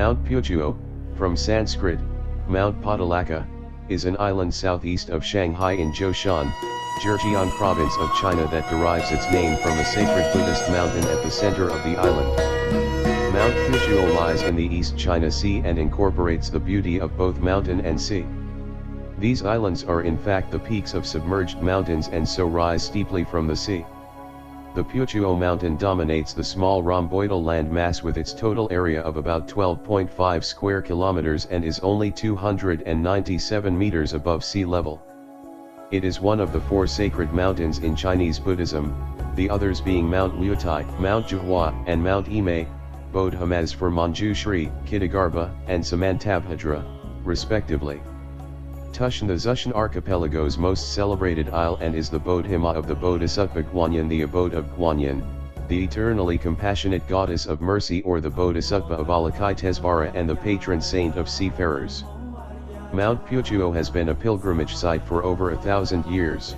Mount Putuo, from Sanskrit, Mount Putuoshān, is an island southeast of Shanghai in Zhōushān, Zhejiang province of China that derives its name from a sacred Buddhist mountain at the center of the island. Mount Putuo lies in the East China Sea and incorporates the beauty of both mountain and sea. These islands are in fact the peaks of submerged mountains and so rise steeply from the sea. The Putuo mountain dominates the small rhomboidal landmass with its total area of about 12.5 square kilometers and is only 297 meters above sea level. It is one of the four sacred mountains in Chinese Buddhism, the others being Mount Wutai, Mount Zhuhua, and Mount Yimei, Bodhhamaz for Manjushri, Kitagarbha, and Samantabhadra, respectively. Tushan, the Zhōushān Archipelago's most celebrated isle and is the Bodhima of the Bodhisattva Guanyin, the abode of Guanyin, the eternally compassionate goddess of mercy, or the Bodhisattva of Avalokitesvara, and the patron saint of seafarers. Mount Putuo has been a pilgrimage site for over 1,000 years.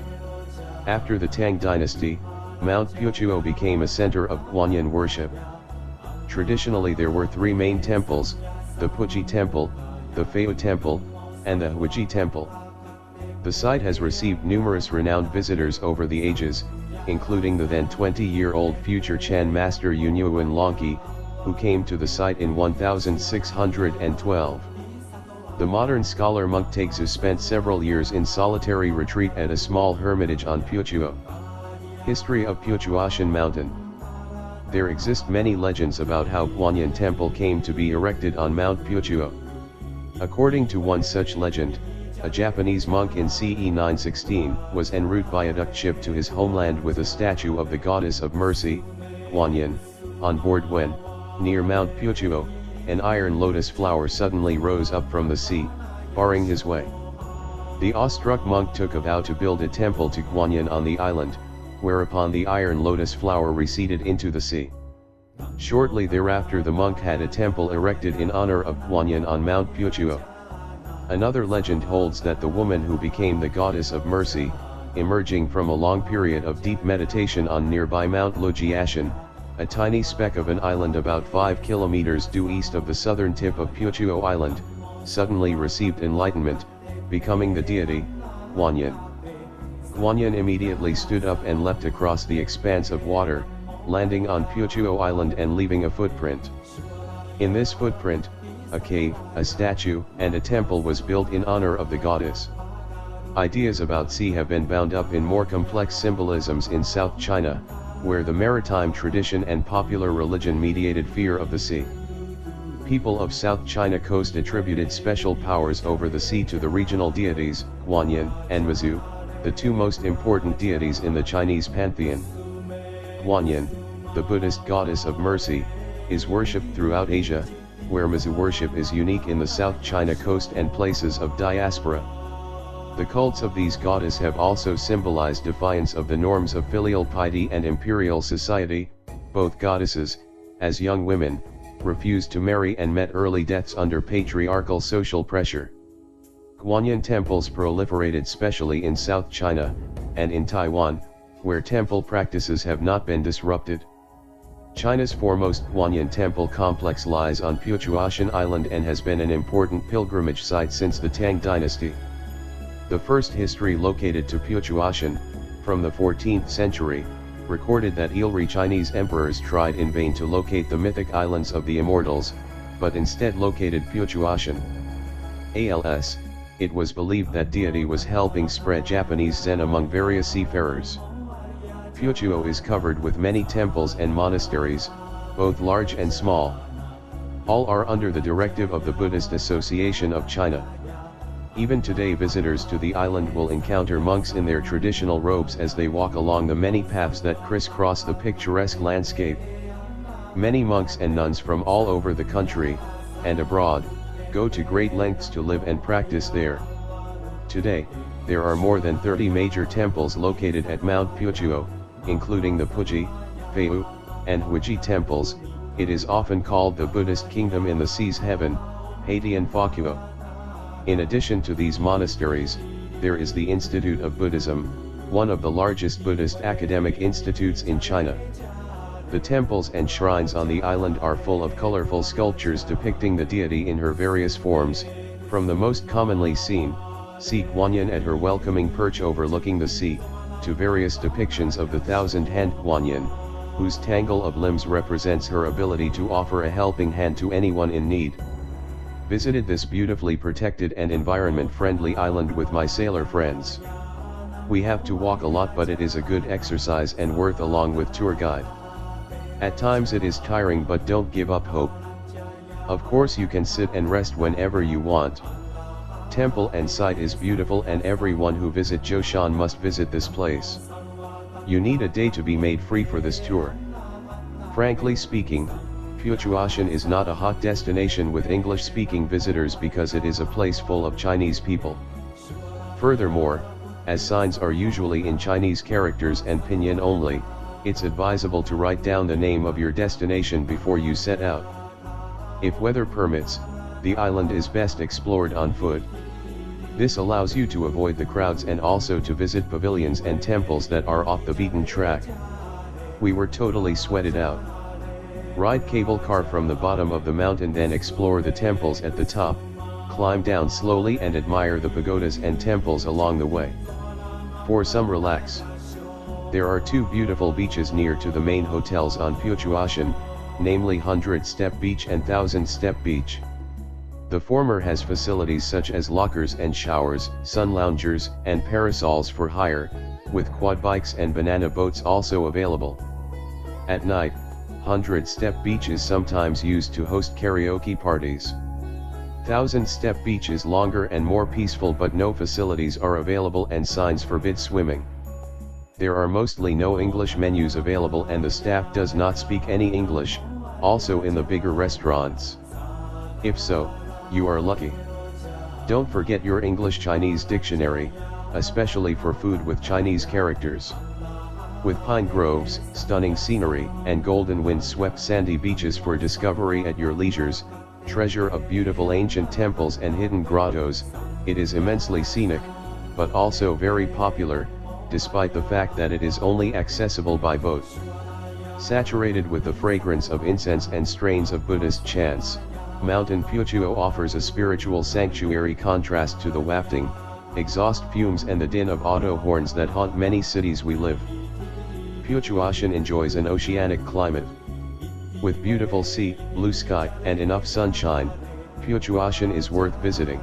After the Tang dynasty, Mount Putuo became a center of Guanyin worship. Traditionally there were three main temples, the Puji Temple, the Feiyu Temple, and the Huiji Temple. The site has received numerous renowned visitors over the ages, including the then 20-year-old future Chan master Yunyuan Longqi, who came to the site in 1612. The modern scholar monk Taixu spent several years in solitary retreat at a small hermitage on Putuo. History of Pǔtuóshān Mountain. There exist many legends about how Guanyin Temple came to be erected on Mount Putuo. According to one such legend, a Japanese monk in CE 916 was en route by a duck ship to his homeland with a statue of the goddess of mercy, Guanyin, on board when, near Mount Putuo, an iron lotus flower suddenly rose up from the sea, barring his way. The awestruck monk took a vow to build a temple to Guanyin on the island, whereupon the iron lotus flower receded into the sea. Shortly thereafter the monk had a temple erected in honor of Guanyin on Mount Putuo. Another legend holds that the woman who became the goddess of mercy, emerging from a long period of deep meditation on nearby Mount Zhōushān, a tiny speck of an island about 5 kilometers due east of the southern tip of Putuo Island, suddenly received enlightenment, becoming the deity, Guanyin. Guanyin immediately stood up and leapt across the expanse of water, landing on Putuo Island and leaving a footprint. In this footprint, a cave, a statue, and a temple was built in honor of the goddess. Ideas about sea have been bound up in more complex symbolisms in South China, where the maritime tradition and popular religion mediated fear of the sea. People of South China coast attributed special powers over the sea to the regional deities, Guanyin and Mizu, the two most important deities in the Chinese pantheon. Guanyin, the Buddhist goddess of mercy, is worshipped throughout Asia, where Mizu worship is unique in the South China coast and places of diaspora. The cults of these goddesses have also symbolized defiance of the norms of filial piety and imperial society. Both goddesses, as young women, refused to marry and met early deaths under patriarchal social pressure. Guanyin temples proliferated especially in South China, and in Taiwan, where temple practices have not been disrupted. China's foremost Guanyin temple complex lies on Pǔtuoshan Island and has been an important pilgrimage site since the Tang dynasty. The first history located to Pǔtuoshan, from the 14th century, recorded that Ilri Chinese emperors tried in vain to locate the mythic islands of the immortals, but instead located Pǔtuoshan. ALS, it was believed that deity was helping spread Japanese Zen among various seafarers. Putuo is covered with many temples and monasteries, both large and small. All are under the directive of the Buddhist Association of China. Even today visitors to the island will encounter monks in their traditional robes as they walk along the many paths that crisscross the picturesque landscape. Many monks and nuns from all over the country, and abroad, go to great lengths to live and practice there. Today, there are more than 30 major temples located at Mount Putuo, including the Puji, Feiyu, and Huiji temples. It is often called the Buddhist kingdom in the sea's heaven, Haitian Fakuo. In addition to these monasteries, there is the Institute of Buddhism, one of the largest Buddhist academic institutes in China. The temples and shrines on the island are full of colorful sculptures depicting the deity in her various forms, from the most commonly seen, see Guanyin at her welcoming perch overlooking the sea, to various depictions of the thousand-hand Guanyin, whose tangle of limbs represents her ability to offer a helping hand to anyone in need. Visited this beautifully protected and environment-friendly island with my sailor friends. We have to walk a lot, but it is a good exercise and worth along with tour guide. At times it is tiring, but don't give up hope. Of course you can sit and rest whenever you want. Temple and site is beautiful, and everyone who visits Zhōushān must visit this place. You need a day to be made free for this tour. Frankly speaking, Pǔtuóshān is not a hot destination with English-speaking visitors because it is a place full of Chinese people. Furthermore, as signs are usually in Chinese characters and pinyin only, it's advisable to write down the name of your destination before you set out. If weather permits, the island is best explored on foot. This allows you to avoid the crowds and also to visit pavilions and temples that are off the beaten track. We were totally sweated out. Ride cable car from the bottom of the mountain, then explore the temples at the top, climb down slowly and admire the pagodas and temples along the way. For some relax. There are two beautiful beaches near to the main hotels on Pǔtuóshān, namely 100-step beach and 1000-step beach. The former has facilities such as lockers and showers, sun loungers, and parasols for hire, with quad bikes and banana boats also available. At night, 100-step beach is sometimes used to host karaoke parties. 1000-step beach is longer and more peaceful, but no facilities are available and signs forbid swimming. There are mostly no English menus available and the staff does not speak any English, also in the bigger restaurants. If so, you are lucky. Don't forget your English-Chinese dictionary, especially for food with Chinese characters. With pine groves, stunning scenery, and golden wind-swept sandy beaches for discovery at your leisures, treasure of beautiful ancient temples and hidden grottos, it is immensely scenic, but also very popular, despite the fact that it is only accessible by boat. Saturated with the fragrance of incense and strains of Buddhist chants, Mountain Putuo offers a spiritual sanctuary contrast to the wafting, exhaust fumes and the din of auto horns that haunt many cities we live. Pǔtuóshān enjoys an oceanic climate. With beautiful sea, blue sky, and enough sunshine, Pǔtuóshān is worth visiting.